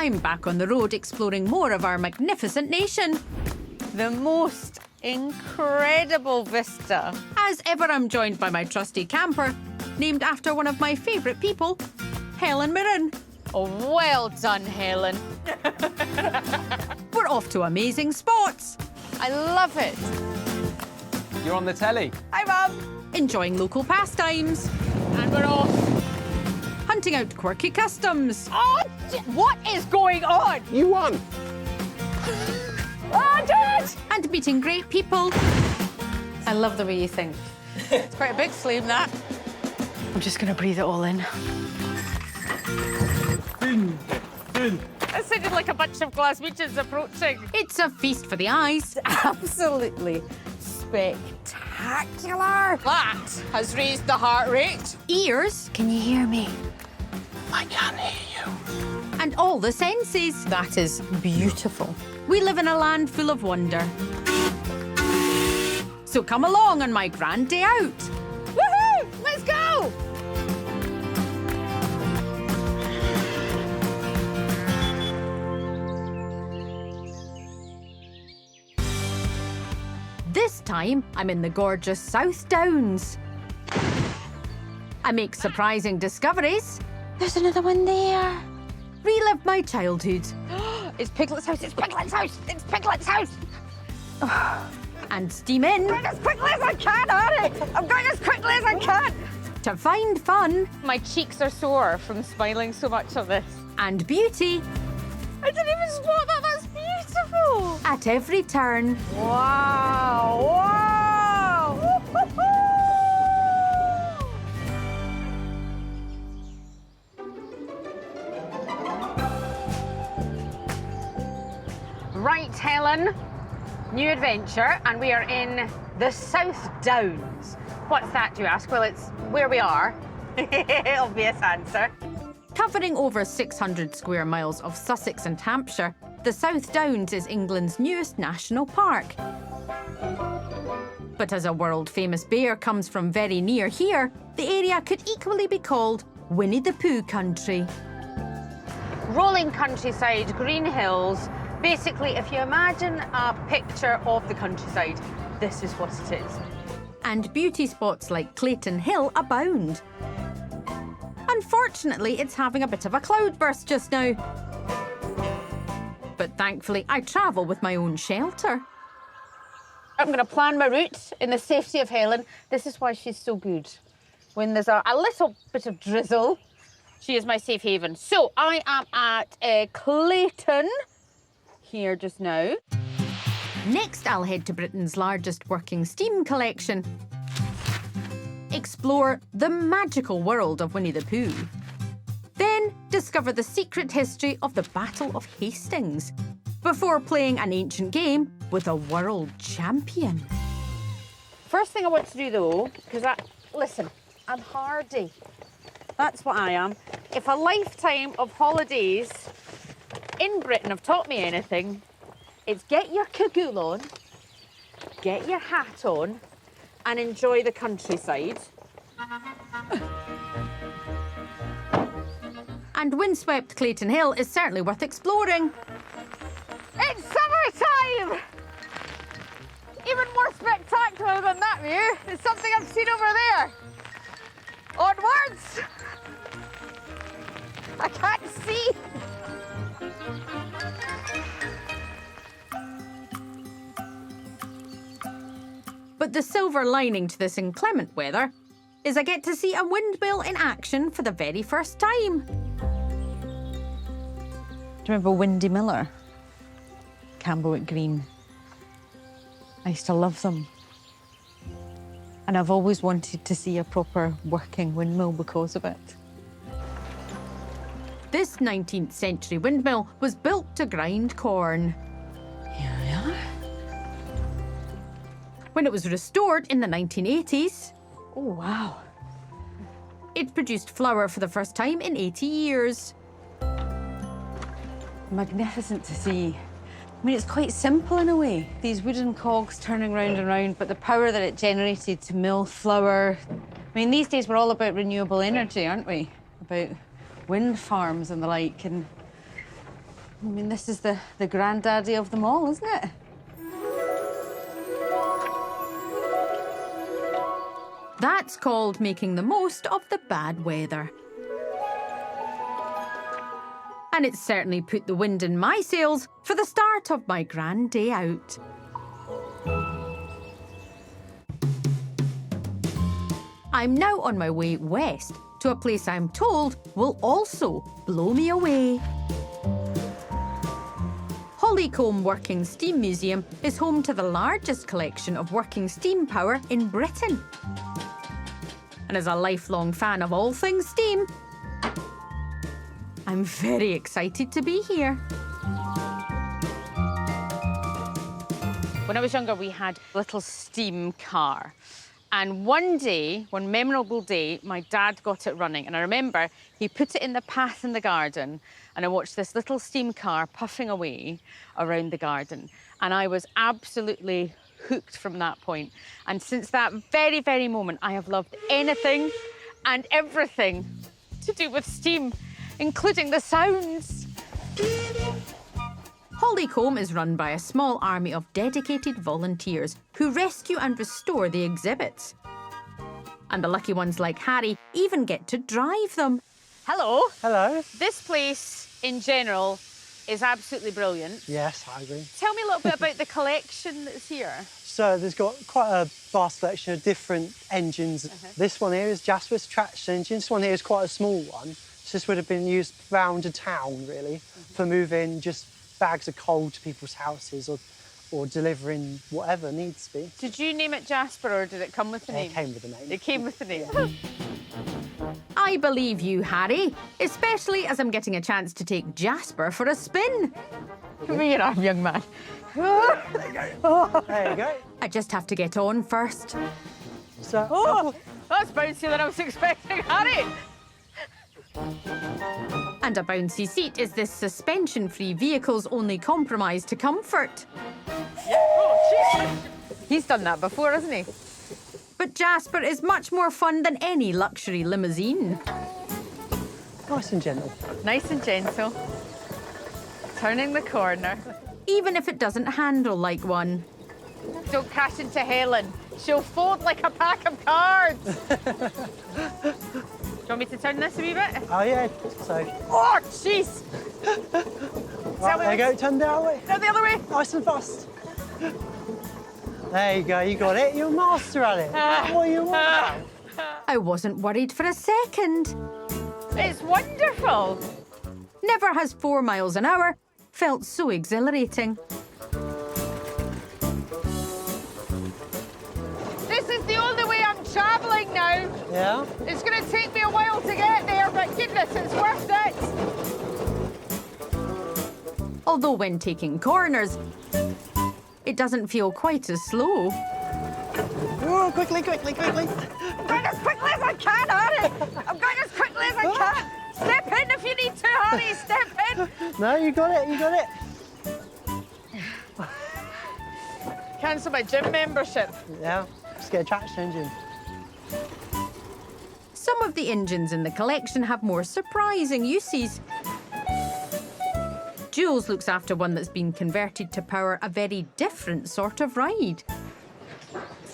I'm back on the road exploring more of our magnificent nation. The most incredible vista. As ever, I'm joined by my trusty camper, named after one of my favourite people, Helen Mirren. Oh, well done, Helen. We're off to amazing spots. I love it. You're on the telly. Hi, Mum. Enjoying local pastimes. And we're off. Hunting out quirky customs. Oh, what is going on? You won. Oh, Dad! And meeting great people. I love the way you think. It's quite a big flame, that. I'm just going to breathe it all in. It sounded like a bunch of Glaswegians approaching. It's a feast for the eyes. Absolutely spectacular. That has raised the heart rate. Ears. Can you hear me? I can't hear you. And all the senses. That is beautiful. We live in a land full of wonder. So come along on my grand day out. Woohoo! Let's go! This time, I'm in the gorgeous South Downs. I make surprising discoveries. There's another one there. Relive my childhood. It's Piglet's house, it's Piglet's house, it's Piglet's house. And steam in Going as quickly as I can, Harry. I'm going as quickly as I can. to find fun My cheeks are sore from smiling so much of this. and beauty I didn't even spot that. That's beautiful. at every turn. Wow, wow. Right, Helen. New adventure, and we are in the South Downs. What's that, do you ask? Well, it's where we are. Obvious answer. Covering over 600 square miles of Sussex and Hampshire, the South Downs is England's newest national park. But as a world-famous bear comes from very near here, the area could equally be called Winnie the Pooh country. Rolling countryside, green hills. Basically, if you imagine a picture of the countryside, this is what it is. And beauty spots like Clayton Hill abound. Unfortunately, it's having a bit of a cloudburst just now. But thankfully, I travel with my own shelter. I'm going to plan my route in the safety of Helen. This is why she's so good. When there's a little bit of drizzle, she is my safe haven. So I am at Clayton here just now. Next, I'll head to Britain's largest working steam collection. Explore the magical world of Winnie the Pooh. Then discover the secret history of the Battle of Hastings before playing an ancient game with a world champion. First thing I want to do though, because listen, I'm hardy. That's what I am. If a lifetime of holidays in Britain have taught me anything, it's get your cagoule on, get your hat on, and enjoy the countryside. And windswept Clayton Hill is certainly worth exploring. It's summertime! Even more spectacular than that view is something I've seen over there. Onwards! I can't see. But the silver lining to this inclement weather is I get to see a windmill in action for the very first time. Do you remember Windy Miller? Camberwick Green. I used to love them. And I've always wanted to see a proper working windmill because of it. This 19th century windmill was built to grind corn. Here we are. When it was restored in the 1980s, Oh, wow. it produced flour for the first time in 80 years. Magnificent to see. I mean, it's quite simple in a way. These wooden cogs turning round and round, but the power that it generated to mill flour. I mean, these days we're all about renewable energy, aren't we? About wind farms and the like. And I mean, this is the granddaddy of them all, isn't it? That's called making the most of the bad weather. And it's certainly put the wind in my sails for the start of my grand day out. I'm now on my way west to a place I'm told will also blow me away. Hollycombe Working Steam Museum is home to the largest collection of working steam power in Britain. And as a lifelong fan of all things steam, I'm very excited to be here. When I was younger, we had a little steam car. And one day, one memorable day, my dad got it running. And I remember he put it in the path in the garden, and I watched this little steam car puffing away around the garden. And I was absolutely hooked from that point. And since that very, very moment, I have loved anything and everything to do with steam, including the sounds. Hollycombe is run by a small army of dedicated volunteers who rescue and restore the exhibits. And the lucky ones like Harry even get to drive them. Hello. Hello. This place, in general, is absolutely brilliant. Yes, I agree. Tell me a little bit about the collection that's here. So there's got quite a vast selection of different engines. This one here is Jasper's traction engine. This one here is quite a small one. So this would have been used around a town, really, for moving just bags of coal to people's houses or delivering whatever needs to be. Did you name it Jasper, or did it come with the name? It came with the name. It came with the name. I believe you, Harry, especially as I'm getting a chance to take Jasper for a spin. Come here, arm, young man. There you go. I just have to get on first. So, Oh, that's bouncier than I was expecting, Harry. And a bouncy seat is this suspension-free vehicle's only compromise to comfort. Oh, he's done that before, hasn't he? But Jasper is much more fun than any luxury limousine. nice and gentle. Nice and gentle. Turning the corner. Even if it doesn't handle like one. Don't crash into Helen. She'll fold like a pack of cards. Do you want me to turn this a wee bit? Oh, yeah. So, Oh, jeez. right, there you go. Turn the other way. No, the other way. Nice and fast. There you go. You got it. You're a master at it. What are you on about? I wasn't worried for a second. It's wonderful. Never has 4 miles an hour felt so exhilarating. This is the only way I'm travelling now. Yeah? It's going to take me a while to get there, but goodness, it's worth it. Although when taking corners, it doesn't feel quite as slow. Oh, quickly, quickly, quickly. I'm going as quickly as I can, Harry. I'm going as quickly as I can. Step in if you need to, Harry. Step in. No, you got it. You got it. Cancel my gym membership. Yeah. Just get a traction engine. Some of the engines in the collection have more surprising uses. Jules looks after one that's been converted to power a very different sort of ride.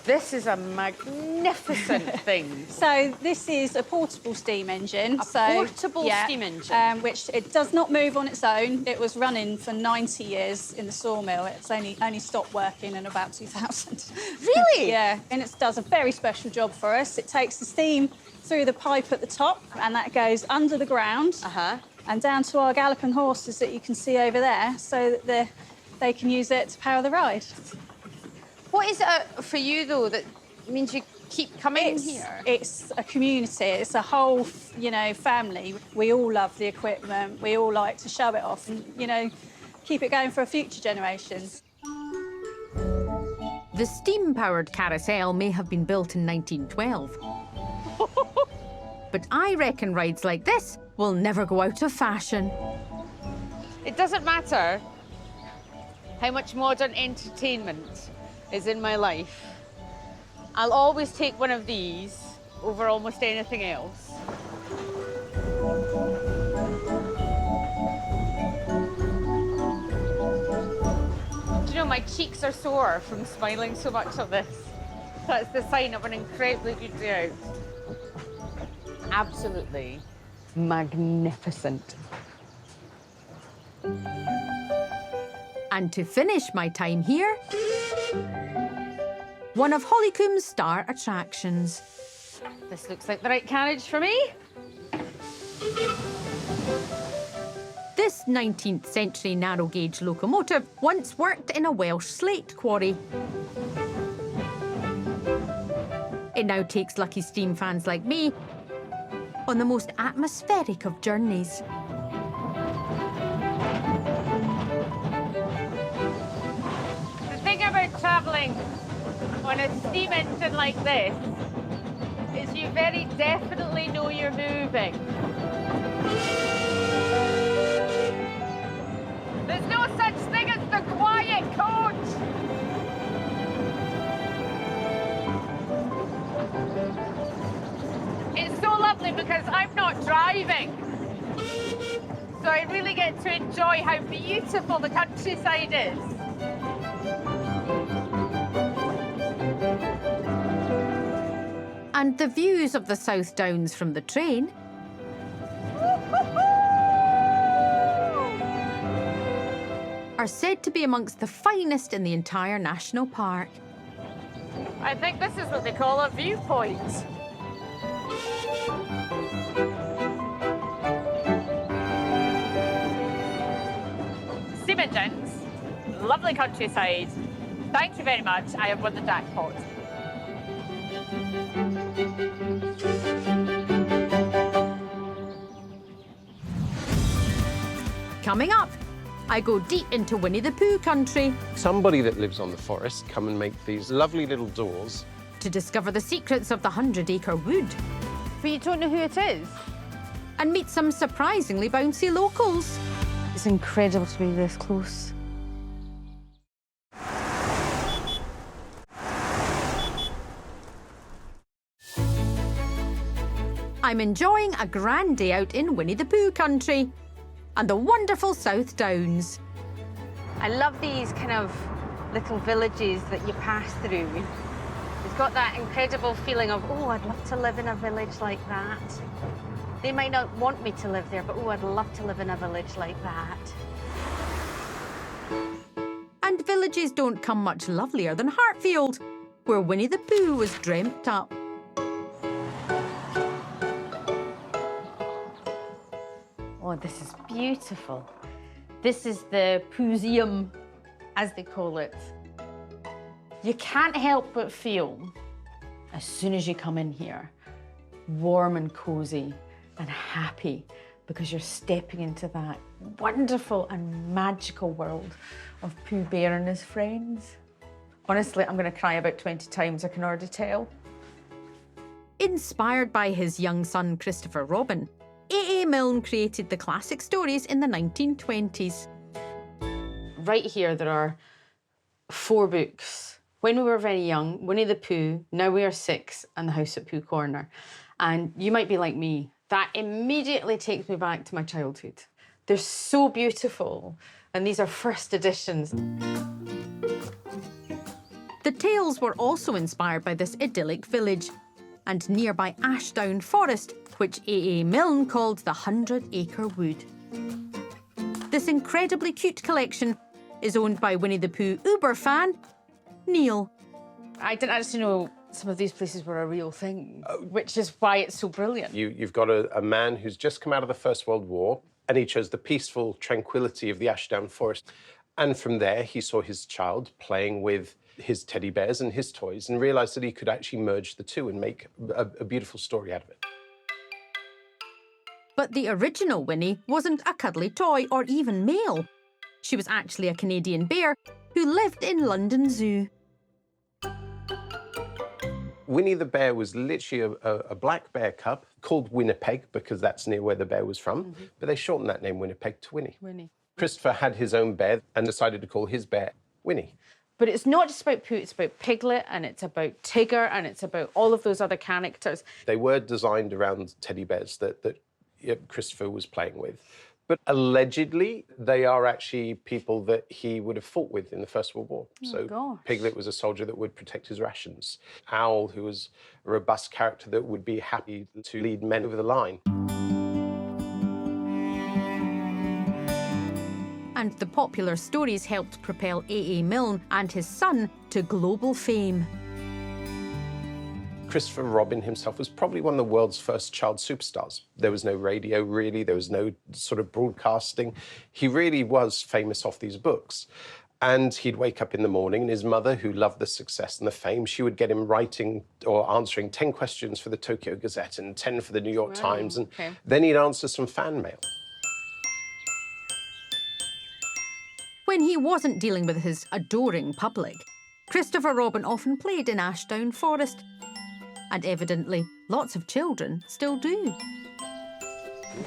This is a magnificent thing. So this is a portable steam engine. Portable steam engine. Which it does not move on its own. It was running for 90 years in the sawmill. It's only stopped working in about 2000. Really? Yeah, and it does a very special job for us. It takes the steam through the pipe at the top, and that goes under the ground and down to our galloping horses that you can see over there, so that they can use it to power the ride. What is it for you, though, that means you keep coming here? It's a community. It's a whole, family. We all love the equipment. We all like to show it off and, keep it going for future generations. The steam-powered carousel may have been built in 1912. But I reckon rides like this will never go out of fashion. It doesn't matter how much modern entertainment is in my life. I'll always take one of these over almost anything else. know, my cheeks are sore from smiling so much of this. That's the sign of an incredibly good day out. Absolutely magnificent. And to finish my time here, one of Hollycomb's star attractions. This looks like the right carriage for me. This 19th century narrow gauge locomotive once worked in a Welsh slate quarry. It now takes lucky steam fans like me on the most atmospheric of journeys. The thing about travelling on a steam engine like this is you very definitely know you're moving. There's no such thing as the quiet coach. It's so lovely because I'm not driving. So I really get to enjoy how beautiful the countryside is. And the views of the South Downs from the train are said to be amongst the finest in the entire national park. I think this is what they call a viewpoint. Steam engines, lovely countryside. Thank you very much. I have won the jackpot. Coming up, I go deep into Winnie the Pooh country Somebody that lives on the forest come and make these lovely little doors. to discover the secrets of the 100-acre wood But you don't know who it is? and meet some surprisingly bouncy locals. It's incredible to be this close. I'm enjoying a grand day out in Winnie the Pooh country and the wonderful South Downs. I love these kind of little villages that you pass through. It's got that incredible feeling of, oh, I'd love to live in a village like that. They might not want me to live there, but oh, I'd love to live in a village like that. And villages don't come much lovelier than Hartfield, where Winnie the Pooh was dreamt up. Oh, this is beautiful. This is the Poohseum, as they call it. You can't help but feel, as soon as you come in here, warm and cosy and happy because you're stepping into that wonderful and magical world of Pooh Bear and his friends. Honestly, I'm going to cry about 20 times, I can already tell. Inspired by his young son Christopher Robin, A.A. Milne created the classic stories in the 1920s. Right here, there are 4 books. When we were very young, Winnie the Pooh, Now We Are 6, and The House at Pooh Corner. And you might be like me, that immediately takes me back to my childhood. They're so beautiful, and these are first editions. The tales were also inspired by this idyllic village and nearby Ashdown Forest, which A.A. Milne called the 100-acre wood. This incredibly cute collection is owned by Winnie the Pooh Uber fan, Neil. I didn't actually know some of these places were a real thing, which is why it's so brilliant. You've got a man who's just come out of the First World War, and he chose the peaceful tranquility of the Ashdown Forest. And from there, he saw his child playing with his teddy bears and his toys and realised that he could actually merge the two and make a beautiful story out of it. But the original Winnie wasn't a cuddly toy or even male. She was actually a Canadian bear who lived in London Zoo. Winnie the Bear was literally a black bear cub called Winnipeg because that's near where the bear was from, but they shortened that name Winnipeg to Winnie. Winnie. Christopher had his own bear and decided to call his bear Winnie. But it's not just about Pooh, it's about Piglet, and it's about Tigger, and it's about all of those other characters. They were designed around teddy bears that Christopher was playing with. But allegedly, they are actually people that he would have fought with in the First World War. So gosh. Piglet was a soldier that would protect his rations. Owl, who was a robust character that would be happy to lead men over the line. And the popular stories helped propel A.A. Milne and his son to global fame. Christopher Robin himself was probably one of the world's first child superstars. There was no radio, really. There was no sort of broadcasting. He really was famous off these books. And he'd wake up in the morning, and his mother, who loved the success and the fame, she would get him writing or answering 10 questions for the Tokyo Gazette and 10 for the New York Times. And then he'd answer some fan mail. When he wasn't dealing with his adoring public, Christopher Robin often played in Ashdown Forest. And evidently, lots of children still do.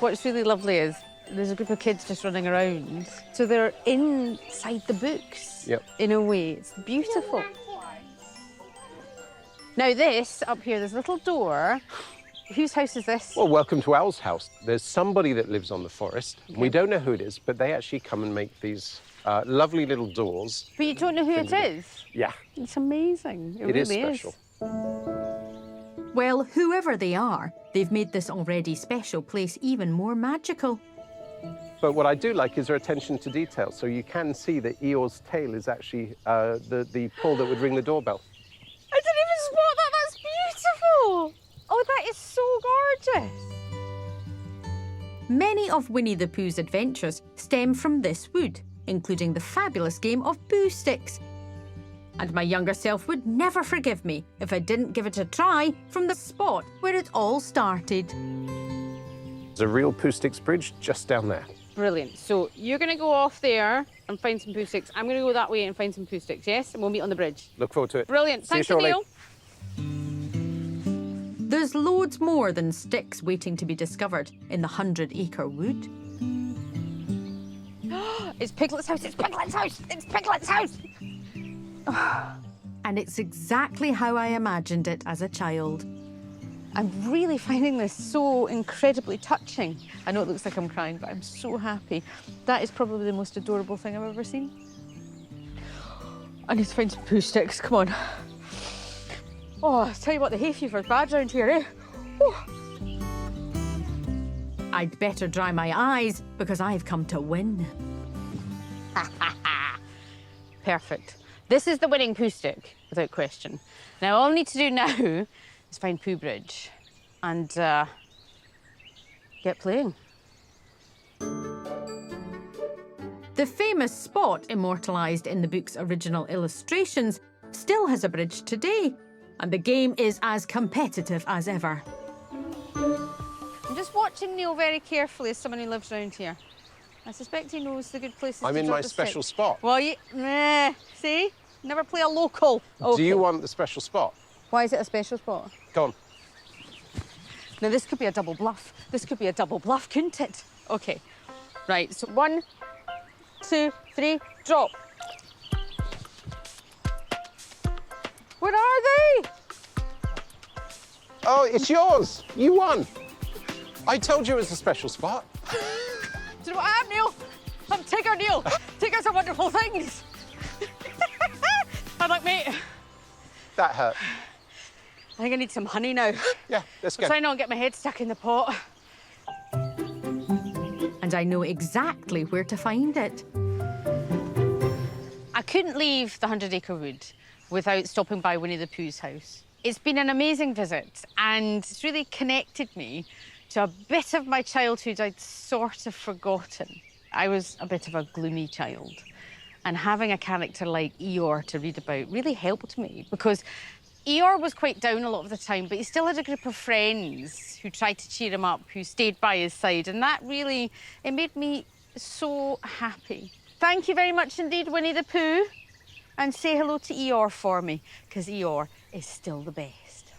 What's really lovely is there's a group of kids just running around. So they're inside the books in a way. It's beautiful. Now this, up here, there's a little door. Whose house is this? Well, welcome to Owl's house. There's somebody that lives on the forest. We don't know who it is, but they actually come and make these lovely little doors. But you don't know who it is? Yeah. It's amazing. It It is really special. Well, whoever they are, they've made this already special place even more magical. But what I do like is their attention to detail. So you can see that Eeyore's tail is actually the pull that would ring the doorbell. I didn't even spot that. That's beautiful. Oh, that is so gorgeous. Many of Winnie the Pooh's adventures stem from this wood, including the fabulous game of Boo Sticks. And my younger self would never forgive me if I didn't give it a try from the spot where it all started. There's a real Pooh Sticks bridge just down there. Brilliant. So you're going to go off there and find some Pooh Sticks. I'm going to go that way and find some Pooh Sticks, yes? And we'll meet on the bridge. Look forward to it. Brilliant. See you Thank you, shortly. Neil. There's loads more than sticks waiting to be discovered in the 100-acre wood. It's Piglet's house. It's Piglet's house. It's Piglet's house. And it's exactly how I imagined it as a child. I'm really finding this so incredibly touching. I know it looks like I'm crying, but I'm so happy. That is probably the most adorable thing I've ever seen. I need to find some Pooh Sticks. Come on. Oh, I'll tell you what, the hay fever's bad around here, eh? Oh. I'd better dry my eyes because I've come to win. Perfect. This is the winning Pooh Stick, without question. Now, all I need to do now is find Pooh Bridge and get playing. The famous spot immortalised in the book's original illustrations still has a bridge today, and the game is as competitive as ever. I'm just watching Neil very carefully as someone who lives around here. I suspect he knows the good places to I'm in drop my the special stick. spot. Well, see? Never play a local. Okay. Do you want the special spot? Why is it a special spot? Go on. Now, this could be a double bluff. This could be a double bluff, couldn't it? Okay. Right, so 1, 2, 3, drop. Where are they? Oh, it's yours. You won. I told you it was a special spot. Do you know what I am, Neil? I'm Tigger, Neil. Tiggers are wonderful things. I'm like, mate, That hurt. I think I need some honey now. Yeah, let's go. I'm trying not to get my head stuck in the pot. And I know exactly where to find it. I couldn't leave the 100-acre wood without stopping by Winnie the Pooh's house. It's been an amazing visit, and it's really connected me to a bit of my childhood I'd sort of forgotten. I was a bit of a gloomy child, and having a character like Eeyore to read about really helped me, because Eeyore was quite down a lot of the time, but he still had a group of friends who tried to cheer him up, who stayed by his side, and that really, it made me so happy. Thank you very much indeed, Winnie the Pooh, and say hello to Eeyore for me, because Eeyore is still the best.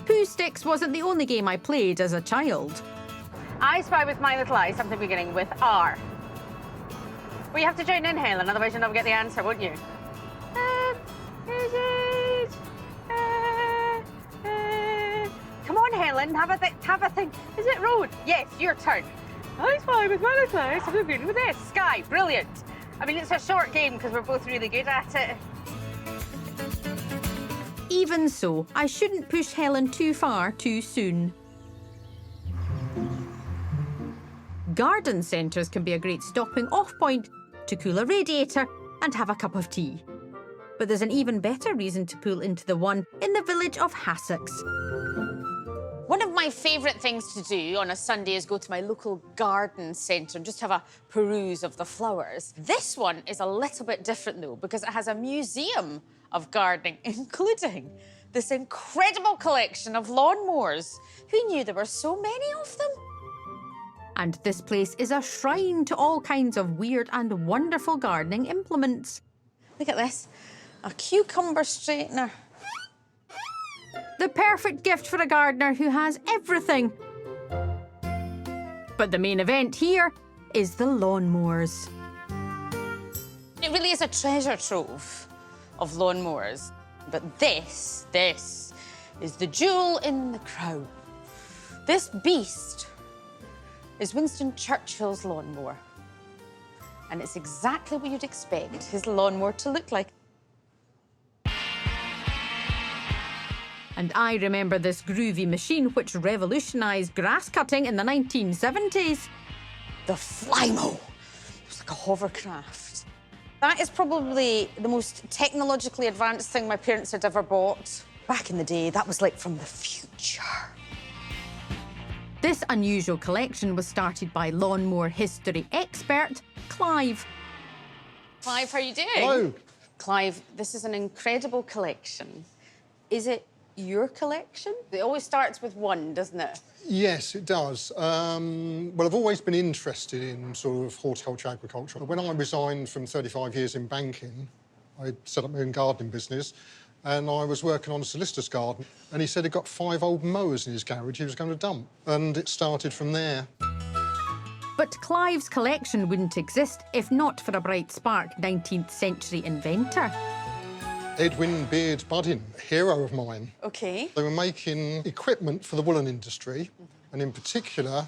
Pooh Sticks wasn't the only game I played as a child. I spy with my little eye something beginning with R. Well, you have to join in, Helen, otherwise you'll never get the answer, won't you? Is it? Come on, Helen. Helen. Have a think. Is it road? Yes, your turn. I spy with Manus Mouse and begin with this. Sky, brilliant. I mean, it's a short game because we're both really good at it. Even so, I shouldn't push Helen too far too soon. Garden centres can be a great stopping off point to cool a radiator and have a cup of tea. But there's an even better reason to pull into the one in the village of Hassocks. One of my favourite things to do on a Sunday is go to my local garden centre and just have a peruse of the flowers. This one is a little bit different, though, because it has a museum of gardening, including this incredible collection of lawnmowers. Who knew there were so many of them? And this place is a shrine to all kinds of weird and wonderful gardening implements. Look at this. A cucumber straightener. The perfect gift for a gardener who has everything. But the main event here is the lawnmowers. It really is a treasure trove of lawnmowers. But this is the jewel in the crown. This beast is Winston Churchill's lawnmower. And it's exactly what you'd expect his lawnmower to look like. And I remember this groovy machine which revolutionised grass cutting in the 1970s. The Flymo. It was like a hovercraft. That is probably the most technologically advanced thing my parents had ever bought. Back in the day, that was like from the future. This unusual collection was started by lawnmower history expert Clive. Clive, how are you doing? Hello. Clive, this is an incredible collection. Is it your collection? It always starts with one, doesn't it? Yes, it does. Well, I've always been interested in sort of horticulture, agriculture. When I resigned from 35 years in banking, I set up my own gardening business, and I was working on a solicitor's garden, and he said he'd got 5 old mowers in his garage he was going to dump, and it started from there. But Clive's collection wouldn't exist if not for a bright spark 19th century inventor. Edwin Beard Buddin, a hero of mine. OK. They were making equipment for the woolen industry, and in particular,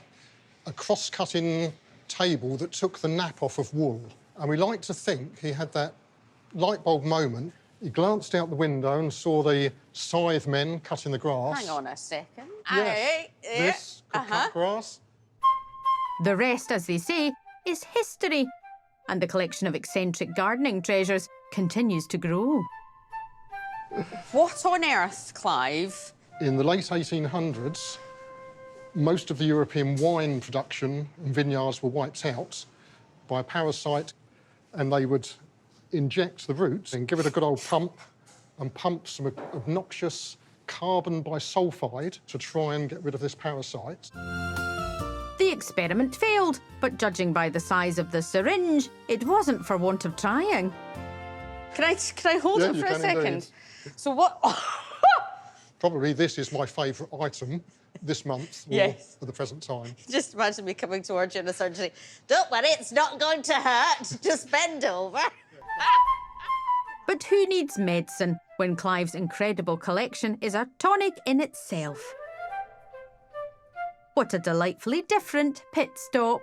a cross-cutting table that took the nap off of wool. And we like to think he had that light bulb moment. He glanced out the window and saw the scythe men cutting the grass. Hang on a second. Yes, this could cut grass. The rest, as they say, is history. And the collection of eccentric gardening treasures continues to grow. What on earth, Clive? In the late 1800s, most of the European wine production in vineyards were wiped out by a parasite, and they would inject the roots and give it a good old pump and pump some obnoxious carbon bisulfide to try and get rid of this parasite. The experiment failed, but judging by the size of the syringe, it wasn't for want of trying. Can I hold it for a second? Indeed. So what... Probably this is my favourite item this month or Yes. at the present time. Just imagine me coming towards you in a surgery. Don't worry, it's not going to hurt. Just bend over. But who needs medicine when Clive's incredible collection is a tonic in itself? What a delightfully different pit stop.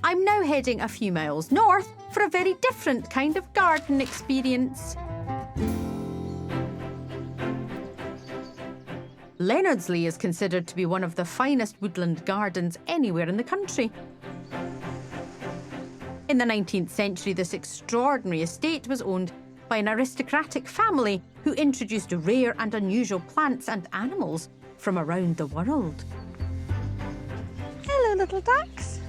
I'm now heading a few miles north for a very different kind of garden experience. Leonardsley is considered to be one of the finest woodland gardens anywhere in the country. In the 19th century, this extraordinary estate was owned by an aristocratic family who introduced rare and unusual plants and animals from around the world. Hello, little ducks.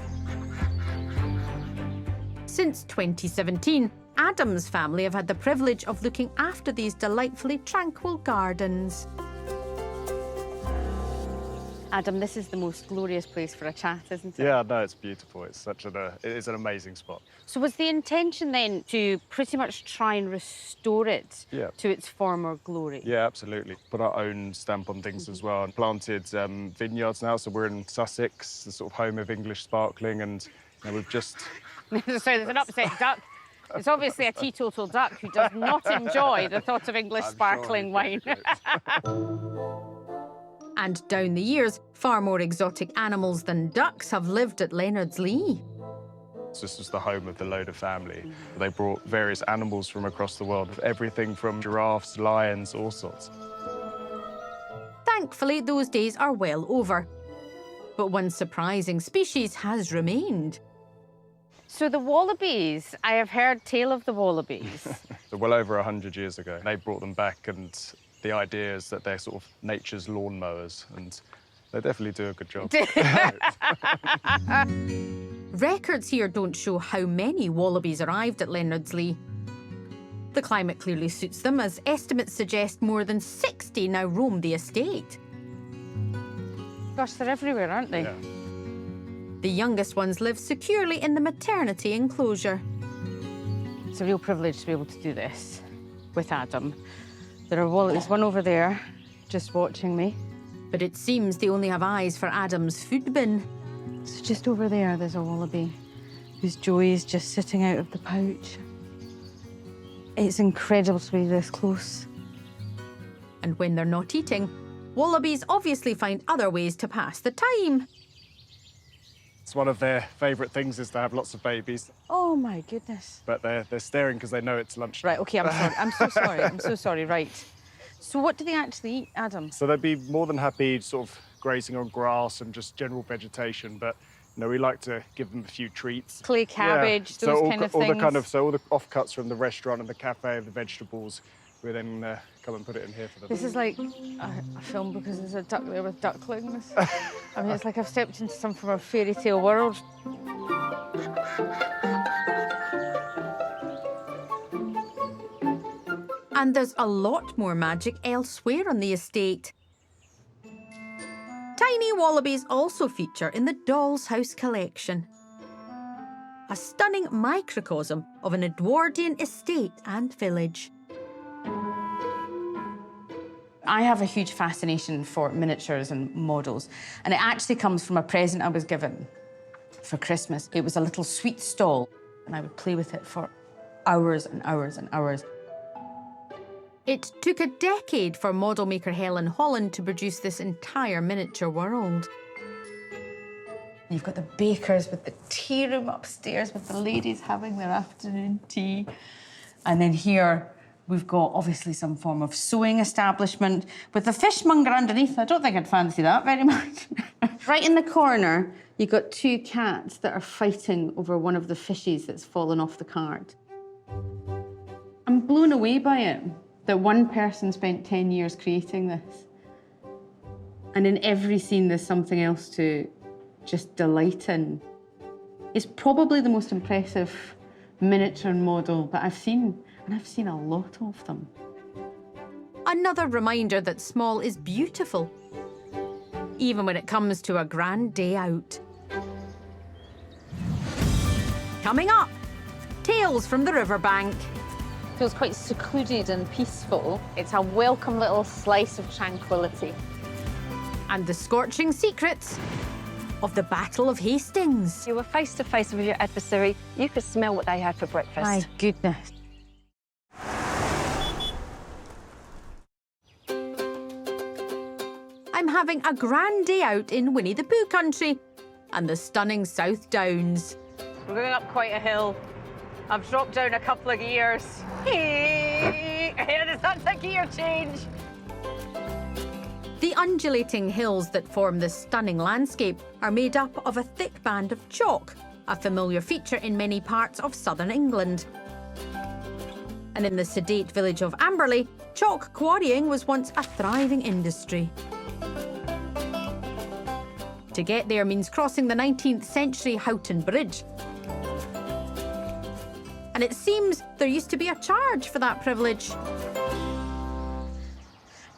Since 2017, Adam's family have had the privilege of looking after these delightfully tranquil gardens. Adam, this is the most glorious place for a chat, isn't it? Yeah, no, it's beautiful. It's it is an amazing spot. So was the intention then to pretty much try and restore it to its former glory? Yeah, absolutely. Put our own stamp on things as well. And planted vineyards now, so we're in Sussex, the sort of home of English sparkling, and we've just... Sorry, there's an upset duck. It's obviously a teetotal duck who does not enjoy the thought of English sparkling wine. And down the years, far more exotic animals than ducks have lived at Leonards Lee. This was the home of the Loader family. They brought various animals from across the world, everything from giraffes, lions, all sorts. Thankfully, those days are well over. But one surprising species has remained. So the wallabies, I have heard tale of the wallabies. So well over 100 years ago, they brought them back, and the idea is that they're sort of nature's lawnmowers, and they definitely do a good job. Records here don't show how many wallabies arrived at Leonards Lee. The climate clearly suits them, as estimates suggest more than 60 now roam the estate. Gosh, they're everywhere, aren't they? Yeah. The youngest ones live securely in the maternity enclosure. It's a real privilege to be able to do this with Adam. There are wallabies, one over there, just watching me. But it seems they only have eyes for Adam's food bin. So just over there, there's a wallaby whose joy is just sitting out of the pouch. It's incredible to be this close. And when they're not eating, wallabies obviously find other ways to pass the time. It's one of their favourite things is to have lots of babies, Oh my goodness. but they're staring because they know it's lunch. Right, okay, I'm sorry. I'm so sorry. I'm so sorry, right. So what do they actually eat, Adam? So they'd be more than happy sort of grazing on grass and just general vegetation, but you know, we like to give them a few treats. Clay cabbage, Yeah. those so kind of all things. all the offcuts from the restaurant and the cafe of the vegetables, we then come and put it in here for them. This is like a film because there's a duck there with ducklings. I mean, it's like I've stepped into some from a fairy tale world. And there's a lot more magic elsewhere on the estate. Tiny wallabies also feature in the Doll's House collection. A stunning microcosm of an Edwardian estate and village. I have a huge fascination for miniatures and models, and it actually comes from a present I was given for Christmas. It was a little sweet stall, and I would play with it for hours and hours and hours. It took a decade for model maker Helen Holland to produce this entire miniature world. You've got the bakers with the tea room upstairs with the ladies having their afternoon tea. And then here we've got obviously some form of sewing establishment with the fishmonger underneath. I don't think I'd fancy that very much. Right in the corner, you've got two cats that are fighting over one of the fishes that's fallen off the cart. I'm blown away by it, that one person spent 10 years creating this. And in every scene, there's something else to just delight in. It's probably the most impressive miniature model that I've seen, and I've seen a lot of them. Another reminder that small is beautiful, even when it comes to a grand day out. Coming up, tales from the riverbank. Feels quite secluded and peaceful. It's a welcome little slice of tranquility. And the scorching secrets of the Battle of Hastings. You were face to face with your adversary. You could smell what they had for breakfast. My goodness. I'm having a grand day out in Winnie the Pooh country and the stunning South Downs. We're going up quite a hill. I've dropped down a couple of gears. That's a gear change. The undulating hills that form this stunning landscape are made up of a thick band of chalk, a familiar feature in many parts of southern England. And in the sedate village of Amberley, chalk quarrying was once a thriving industry. To get there means crossing the 19th century Houghton Bridge. And it seems there used to be a charge for that privilege. Do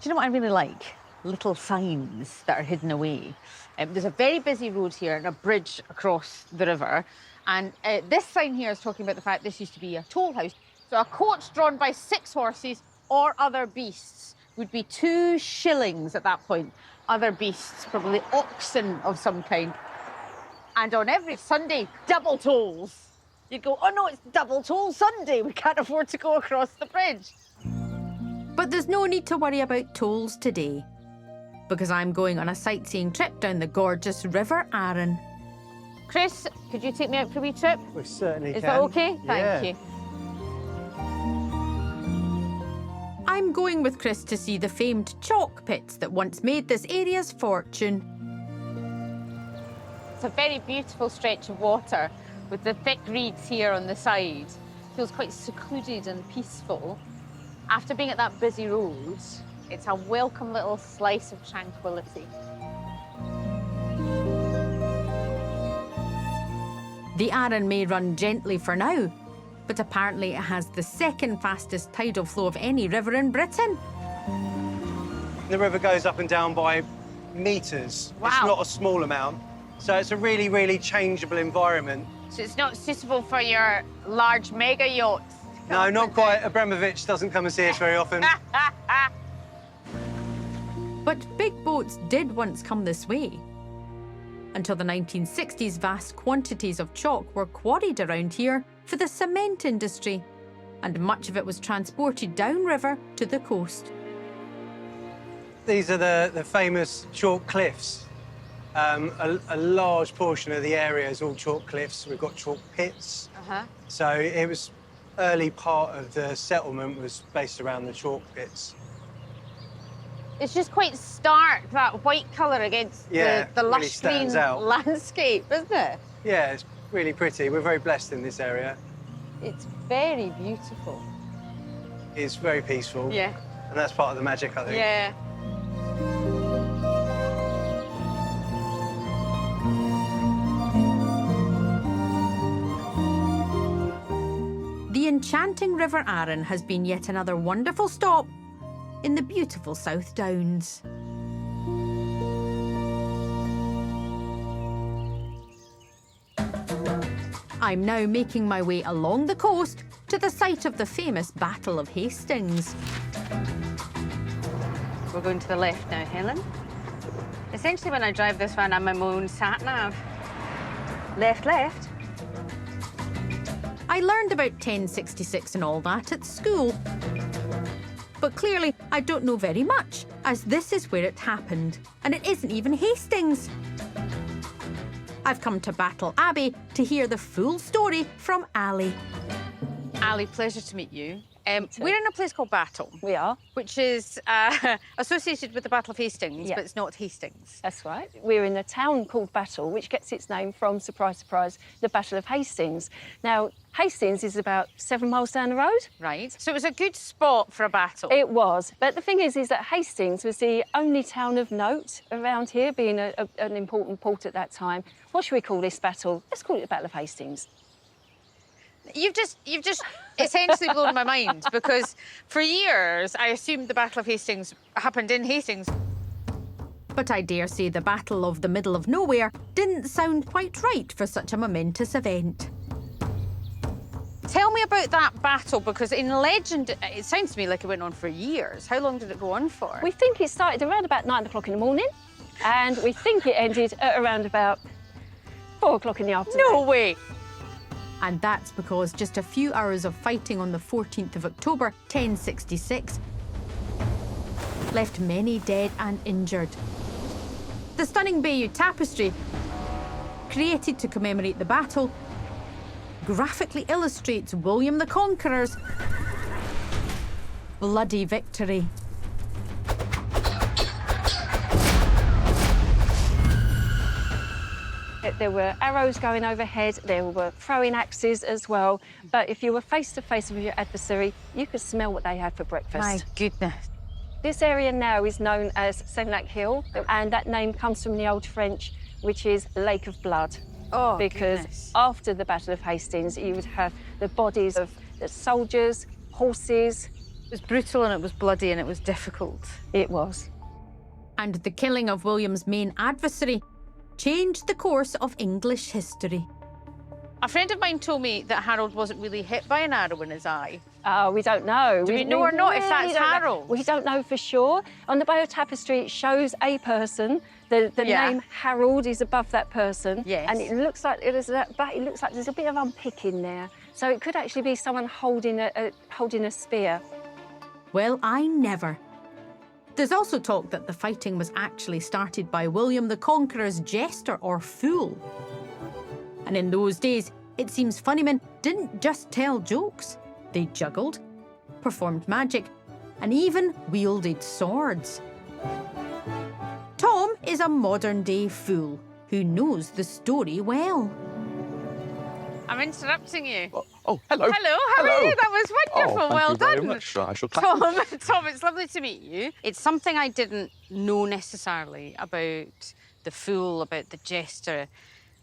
you know what I really like? Little signs that are hidden away. There's a very busy road here and a bridge across the river. And this sign here is talking about the fact this used to be a toll house. So a coach drawn by 6 horses or other beasts would be 2 shillings at that point. Other beasts, probably oxen of some kind. And on every Sunday, double tolls. you'd go, oh no, it's double toll Sunday. We can't afford to go across the bridge. But there's no need to worry about tolls today, because I'm going on a sightseeing trip down the gorgeous River Arun. Chris, could you take me out for a wee trip? We certainly Is can. that okay? Yeah. Thank you. I'm going with Chris to see the famed chalk pits that once made this area's fortune. It's a very beautiful stretch of water with the thick reeds here on the side. Feels quite secluded and peaceful. After being at that busy road, it's a welcome little slice of tranquility. The Arun may run gently for now, but apparently it has the second fastest tidal flow of any river in Britain. The river goes up and down by metres. Wow. It's not a small amount. So it's a really, really changeable environment. So it's not suitable for your large mega yachts? No, not quite. Abramovich doesn't come and see us very often. But big boats did once come this way. Until the 1960s, vast quantities of chalk were quarried around here for the cement industry, and much of it was transported downriver to the coast. These are the famous chalk cliffs. A large portion of the area is all chalk cliffs. We've got chalk pits. So it was early part of the settlement was based around the chalk pits. It's just quite stark, that white colour against the really lush green stands out. landscape, isn't it? Yeah, it's really pretty. We're very blessed in this area. It's very beautiful. It's very peaceful. Yeah. And that's part of the magic, I think. Yeah. The enchanting River Arun has been yet another wonderful stop in the beautiful South Downs. I'm now making my way along the coast to the site of the famous Battle of Hastings. We're going to the left now, Helen. Essentially, when I drive this van, I'm my own sat-nav. Left, left. I learned about 1066 and all that at school. But clearly, I don't know very much, as this is where it happened, and it isn't even Hastings. I've come to Battle Abbey to hear the full story from Ali. Ali, pleasure to meet you. We're in a place called Battle. We are. Which is associated with the Battle of Hastings, Yeah. but it's not Hastings. That's right. We're in a town called Battle, which gets its name from, surprise, surprise, the Battle of Hastings. Now, Hastings is about 7 miles down the road. Right. So it was a good spot for a battle. It was. But the thing is that Hastings was the only town of note around here, being an important port at that time. What should we call this battle? Let's call it the Battle of Hastings. You've just essentially blown my mind, because for years I assumed the Battle of Hastings happened in Hastings. But I dare say the Battle of the Middle of Nowhere didn't sound quite right for such a momentous event. Tell me about that battle, because in legend it sounds to me like it went on for years. How long did it go on for? We think it started around about 9 o'clock in the morning, and we think it ended at around about 4 o'clock in the afternoon. No way! And that's because just a few hours of fighting on the 14th of October, 1066, left many dead and injured. The stunning Bayeux tapestry, created to commemorate the battle, graphically illustrates William the Conqueror's bloody victory. There were arrows going overhead, there were throwing axes as well. But if you were face to face with your adversary, you could smell what they had for breakfast. My goodness. This area now is known as Senlac Hill, and that name comes from the Old French, which is Lake of Blood. Oh, because goodness. after the Battle of Hastings, you would have the bodies of the soldiers, horses. It was brutal and it was bloody and it was difficult. It was. And the killing of William's main adversary changed the course of English history. A friend of mine told me that Harold wasn't really hit by an arrow in his eye. We don't know. Do we know or not if that's Harold? We don't know for sure. On the Bayeux Tapestry, it shows a person. The name Harold is above that person. Yes. And it looks like it looks like there's a bit of unpicking there. So it could actually be someone holding a spear. Well, I never. There's also talk that the fighting was actually started by William the Conqueror's jester or fool. And in those days, it seems funnymen didn't just tell jokes. They juggled, performed magic, and even wielded swords. Tom is a modern-day fool who knows the story well. I'm interrupting you. Oh, hello. Hello, how are you? That was wonderful. Oh, well thank you done. very much. I shall clap. Tom, it's lovely to meet you. It's something I didn't know necessarily about the fool, about the jester,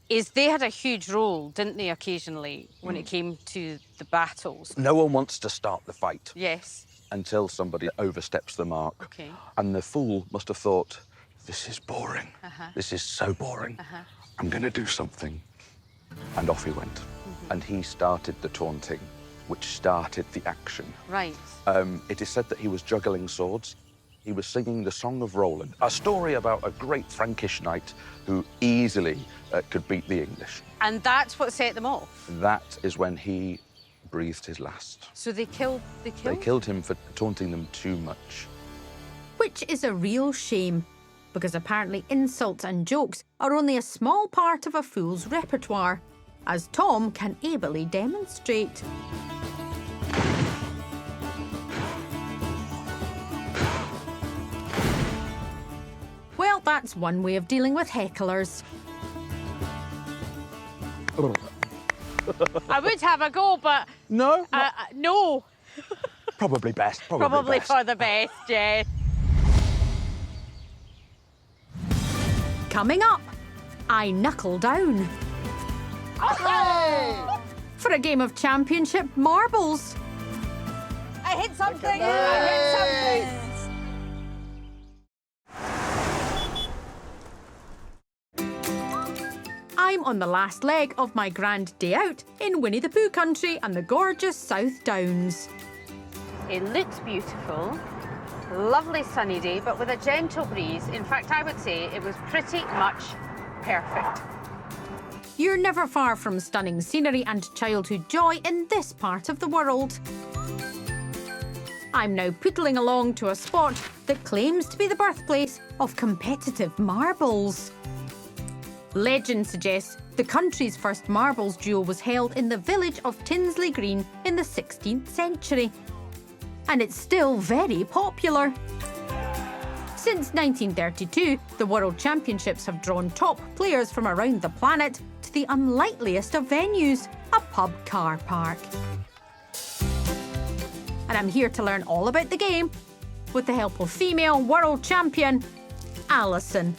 is they had a huge role, didn't they, occasionally, when it came to the battles? No one wants to start the fight Yes. until somebody oversteps the mark. Okay. And the fool must have thought, this is boring. This is so boring. I'm going to do something. And off he went. And he started the taunting, which started the action. Right. It is said that he was juggling swords. He was singing the Song of Roland, a story about a great Frankish knight who easily could beat the English. And that's what set them off? That is when he breathed his last. So they killed? They killed him for taunting them too much. Which is a real shame, because apparently insults and jokes are only a small part of a fool's repertoire, as Tom can ably demonstrate. Well, that's one way of dealing with hecklers. I would have a go, but... No? No. Probably best. Probably best. for the best, yeah. Coming up, I knuckle down. Oh! For a game of championship marbles. I hit something! I hit something! I'm on the last leg of my grand day out in Winnie the Pooh country and the gorgeous South Downs. It looks beautiful. Lovely sunny day, but with a gentle breeze. In fact, I would say it was pretty much perfect. You're never far from stunning scenery and childhood joy in this part of the world. I'm now poodling along to a spot that claims to be the birthplace of competitive marbles. Legend suggests the country's first marbles duel was held in the village of Tinsley Green in the 16th century. And it's still very popular. Since 1932, the World Championships have drawn top players from around the planet to the unlikeliest of venues, a pub car park. And I'm here to learn all about the game with the help of female world champion, Alison.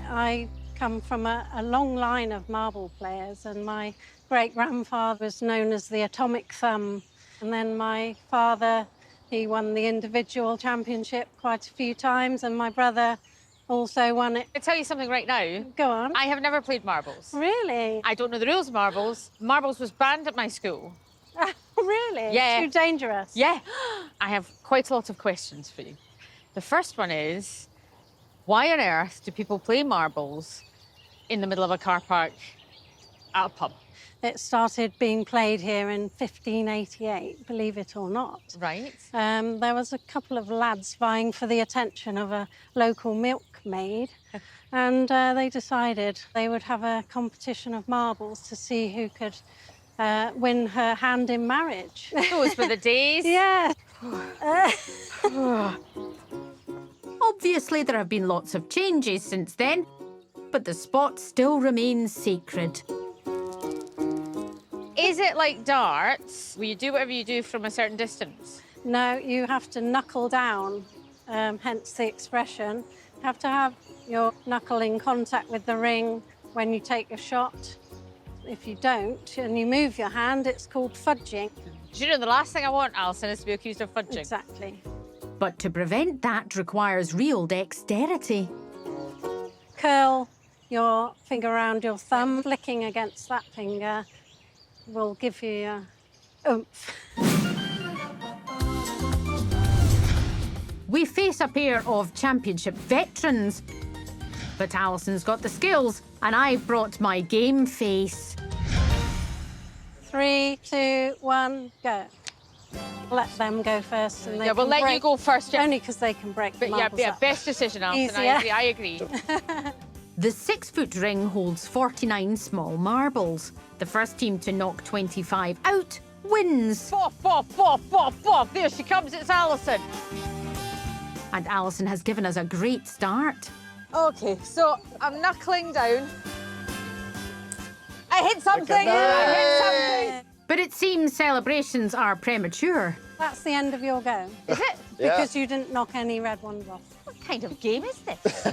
I come from a long line of marble players, and my great-grandfather was known as the Atomic Thumb. And then my father, he won the individual championship quite a few times, and my brother also won it. I'll tell you something right now. Go on. I have never played marbles. Really? I don't know the rules of marbles. Marbles was banned at my school. Really? Yeah. Too dangerous? Yeah. I have quite a lot of questions for you. The first one is, why on earth do people play marbles in the middle of a car park at a pub? It started being played here in 1588, believe it or not. Right. There was a couple of lads vying for the attention of a local milkmaid, and they decided they would have a competition of marbles to see who could win her hand in marriage. Those were the days. Yeah. Obviously, there have been lots of changes since then, but the spot still remains sacred. Is it like darts, where you do whatever you do from a certain distance? No, you have to knuckle down, hence the expression. You have to have your knuckle in contact with the ring when you take a shot. If you don't, and you move your hand, it's called fudging. Do you know, the last thing I want, Alison, is to be accused of fudging. Exactly. But to prevent that requires real dexterity. Curl your finger around your thumb, flicking against that finger will give you oomph. We face a pair of championship veterans. But Alison's got the skills, and I've brought my game face. 3, 2, 1, go. Let them go first. And they We'll can let you break- go first. Yeah. Only because they can break the But marbles yeah, up. best decision, Alison. Easier. I agree. The 6-foot ring holds 49 small marbles. The first team to knock 25 out wins. Boff, boff, boff, boff, boff. There she comes, it's Alison. And Alison has given us a great start. Okay, so I'm knuckling down. I hit something! I hit something! But it seems celebrations are premature. That's the end of your go. Is it? Because you didn't knock any red ones off. What kind of game is this?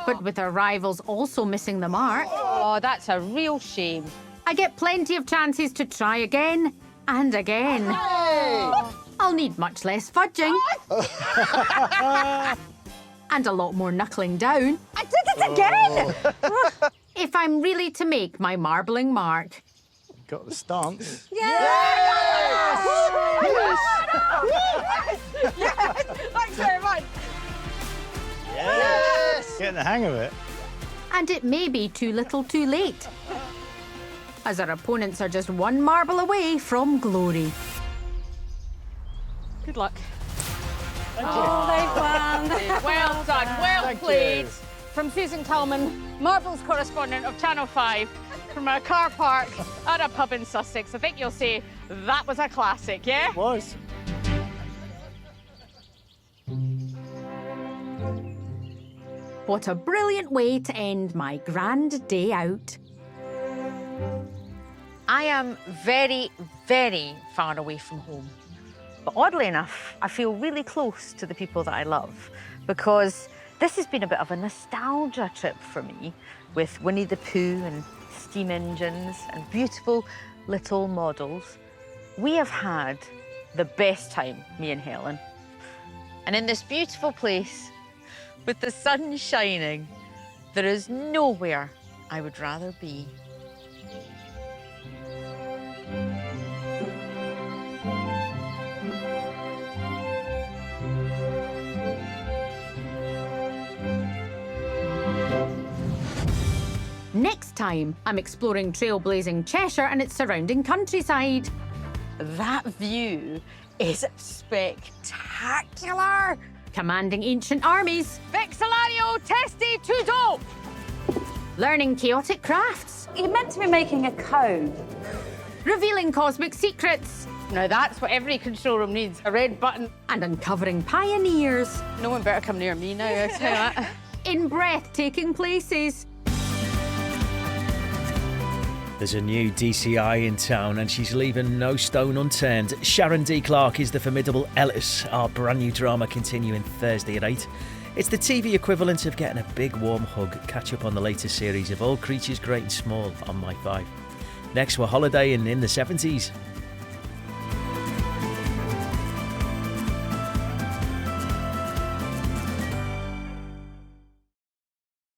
But with our rivals also missing the mark, Oh, that's a real shame. I get plenty of chances to try again and again. I'll need much less fudging. And a lot more knuckling down. I did it again! If I'm really to make my marbling mark. Got the stance. Thanks very much. Yes! Getting the hang of it. And it may be too little too late, as our opponents are just one marble away from glory. Good luck. Oh, they've won. Well done, well Thank played. you. From Susan Calman, Marbles correspondent of Channel 5, from a car park at a pub in Sussex. I think you'll say that was a classic, yeah? It was. What a brilliant way to end my grand day out. I am very, very far away from home. But oddly enough, I feel really close to the people that I love because this has been a bit of a nostalgia trip for me with Winnie the Pooh and steam engines and beautiful little models. We have had the best time, me and Helen. And in this beautiful place, with the sun shining, there is nowhere I would rather be. Next time, I'm exploring trailblazing Cheshire and its surrounding countryside. That view is spectacular! Commanding ancient armies, Vexillarium testi tudo! learning chaotic crafts, You're meant to be making a cow. revealing cosmic secrets, Now that's what every control room needs, a red button. and uncovering pioneers No one better come near me now, I'll tell you that. in breathtaking places. There's a new DCI in town and she's leaving no stone unturned. Sharon D. Clark is the formidable Ellis, our brand new drama continuing Thursday at 8. It's the TV equivalent of getting a big warm hug. Catch up on the latest series of All Creatures Great and Small on My 5. Next we're holidaying in the 70s.